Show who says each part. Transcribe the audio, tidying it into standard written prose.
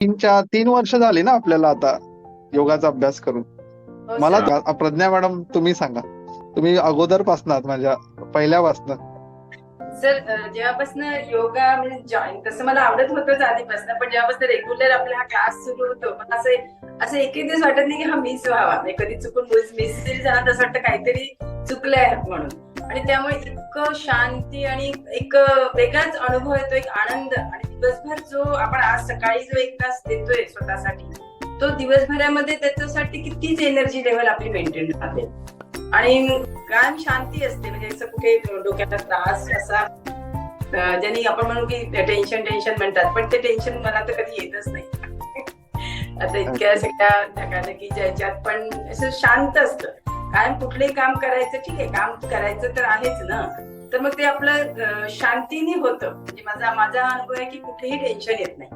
Speaker 1: तीन वर्ष झाली ना आपल्याला आता योगाचा अभ्यास करून.
Speaker 2: हो
Speaker 1: मला
Speaker 2: सर.
Speaker 1: प्रज्ञा मॅडम तुम्ही सांगा, तुम्ही अगोदरपासून आहात माझ्या पहिल्यापासून.
Speaker 2: सर जेव्हापासून योगा म्हणजे जॉईन तसं मला आवडत होतंच आधीपासून, पण जेव्हापासून रेग्युलर आपला हा क्लास सुरू होतो पण असं एक दिवस वाटत नाही की हा मिस व्हावा, म्हणजे कधी चुकून मिस जरी झाला तसं वाटतं काहीतरी चुकलंय म्हणून. आणि त्यामुळे इतकं शांती आणि एक वेगळाच अनुभव येतो, एक आनंद. आणि दिवसभर जो आपण आज सकाळी जो 1 तास देतोय स्वतःसाठी, तो दिवसभरामध्ये त्याच्यासाठी कितीच एनर्जी लेवल आपली मेंटेन राहते आणि कायम शांती असते. म्हणजे असं कुठे डोक्याचा त्रास असा ज्यांनी आपण म्हणू की टेन्शन म्हणतात, पण ते टेन्शन मला तर कधी येतच नाही. आता इतक्या सगळ्या धकाधकीच्या याच्यात पण असं शांत असतं. कायम कुठलंही काम करायचं, ठीक आहे काम करायचं तर आहेच ना, तर मग ते आपलं शांतीने होतं. म्हणजे माझा अनुभव आहे की कुठेही टेन्शन येत नाही.